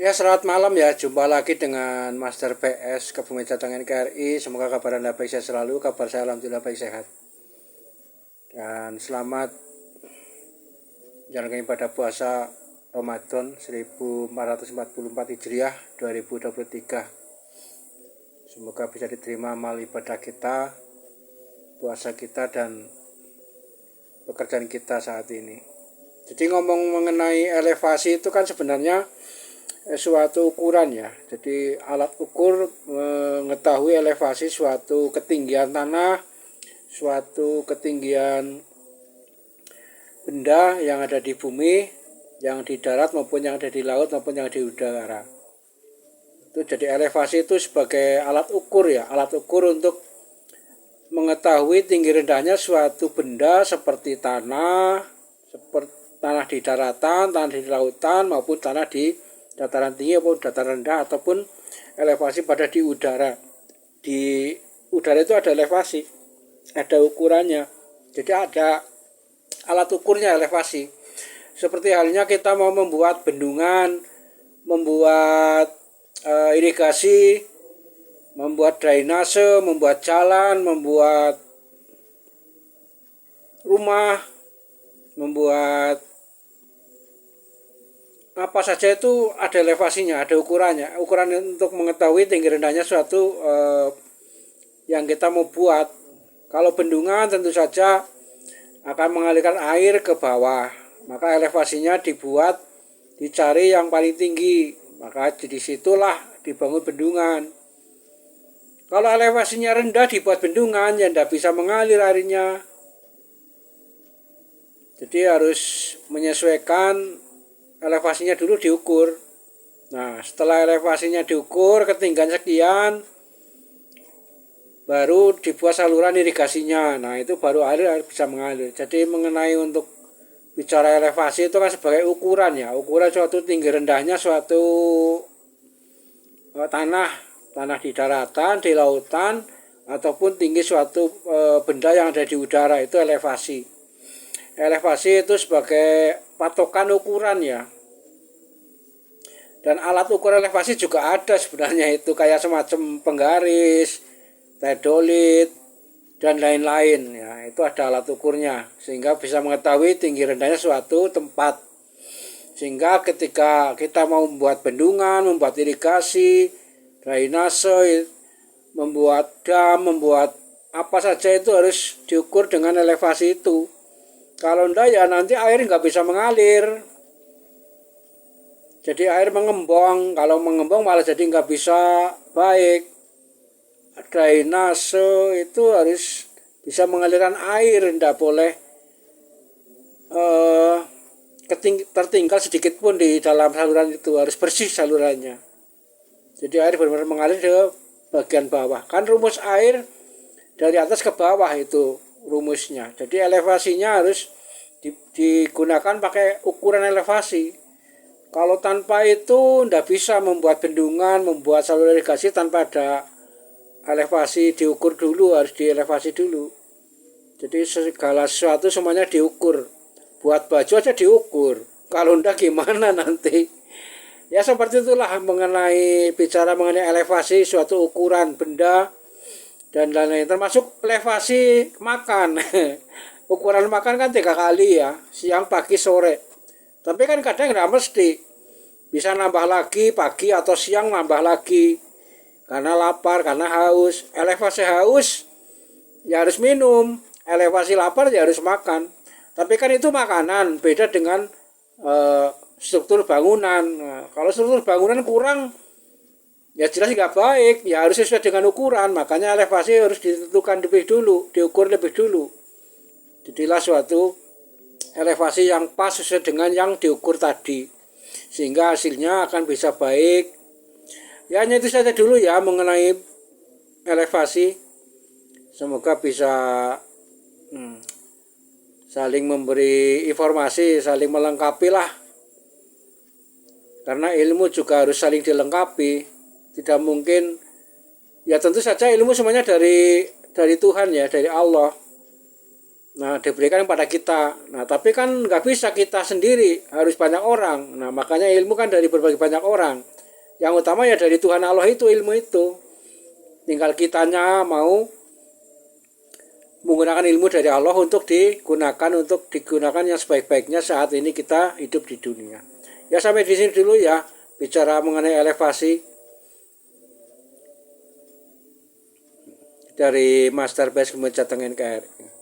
Ya, selamat malam ya. Jumpa lagi dengan Master PS Kebumen Jateng NKRI. Semoga kabar Anda baik sehat selalu. Kabar saya alhamdulillah baik sehat. Dan selamat menjalankan ibadah puasa Ramadan 1444 Hijriah 2023. Semoga bisa diterima amal ibadah kita, puasa kita, dan pekerjaan kita saat ini. Jadi ngomong mengenai elevasi itu kan sebenarnya suatu ukuran ya. Jadi alat ukur mengetahui elevasi suatu ketinggian tanah, suatu ketinggian benda yang ada di bumi, yang di darat maupun yang ada di laut maupun yang di udara. Itu jadi elevasi itu sebagai alat ukur ya, alat ukur untuk mengetahui tinggi rendahnya suatu benda seperti tanah, seperti tanah di daratan, tanah di lautan maupun tanah di dataran tinggi maupun dataran rendah ataupun elevasi pada di udara. Di udara itu ada elevasi, ada ukurannya. Jadi ada alat ukurnya elevasi. Seperti halnya kita mau membuat bendungan, membuat irigasi, membuat drainase, membuat jalan, membuat rumah, membuat apa saja itu ada elevasinya, ada ukurannya. Ukuran untuk mengetahui tinggi rendahnya suatu yang kita mau buat. Kalau bendungan tentu saja akan mengalirkan air ke bawah. Maka elevasinya dibuat, dicari yang paling tinggi. Maka di situlah dibangun bendungan. Kalau elevasinya rendah dibuat bendungan, ya tidak bisa mengalir airnya. Jadi harus menyesuaikan elevasinya dulu diukur. Nah, setelah elevasinya diukur ketinggian sekian, baru dibuat saluran irigasinya. Nah, itu baru air bisa mengalir. Jadi mengenai untuk bicara elevasi itu kan sebagai ukuran ya, ukuran suatu tinggi rendahnya suatu tanah di daratan, di lautan, ataupun tinggi suatu benda yang ada di udara, itu elevasi. Elevasi itu sebagai patokan ukuran ya. Dan alat ukur elevasi juga ada sebenarnya, itu kayak semacam penggaris, teodolit, dan lain-lain ya. Itu ada alat ukurnya sehingga bisa mengetahui tinggi rendahnya suatu tempat. Sehingga ketika kita mau membuat bendungan, membuat irigasi, drainase, membuat dam, membuat apa saja itu harus diukur dengan elevasi itu. Kalau enggak ya nanti air nggak bisa mengalir. Jadi air mengembang. Kalau mengembang malah jadi nggak bisa baik. Drainase itu harus bisa mengalirkan air, tidak boleh tertinggal sedikit pun di dalam saluran itu, harus bersih salurannya. Jadi air benar-benar mengalir ke bagian bawah. Kan rumus air dari atas ke bawah itu rumusnya. Jadi elevasinya harus digunakan pakai ukuran elevasi. Kalau tanpa itu tidak bisa membuat bendungan, membuat saluran irigasi tanpa ada elevasi diukur dulu, harus dielevasi dulu. Jadi segala sesuatu semuanya diukur. Buat baju aja diukur. Kalau enggak gimana nanti? Ya seperti itulah bicara mengenai elevasi suatu ukuran benda dan lain-lain, termasuk elevasi makan. Ukuran makan kan 3 kali ya, siang, pagi, sore. Tapi kan kadang nggak mesti. Bisa nambah lagi pagi atau siang, nambah lagi. Karena lapar, karena haus. Elevasi haus ya harus minum, elevasi lapar ya harus makan. Tapi kan itu makanan, beda dengan struktur bangunan. Nah, kalau struktur bangunan kurang, ya jelas nggak baik, ya harus sesuai dengan ukuran. Makanya elevasi harus ditentukan lebih dulu, diukur lebih dulu. Jadilah suatu elevasi yang pas sesuai dengan yang diukur tadi, sehingga hasilnya akan bisa baik. Ya hanya itu saja dulu ya mengenai elevasi. Semoga bisa saling memberi informasi, saling melengkapi lah. Karena ilmu juga harus saling dilengkapi. Tidak mungkin, ya tentu saja ilmu semuanya dari Tuhan ya, dari Allah. Nah, diberikan pada kita. Nah, tapi kan nggak bisa kita sendiri, harus banyak orang. Nah, makanya ilmu kan dari berbagai banyak orang. Yang utama ya dari Tuhan Allah itu ilmu itu. Tinggal kitanya mau menggunakan ilmu dari Allah untuk digunakan yang sebaik-baiknya saat ini kita hidup di dunia. Ya sampai di sini dulu ya, bicara mengenai elevasi dari Master Base Kementerian NKRI.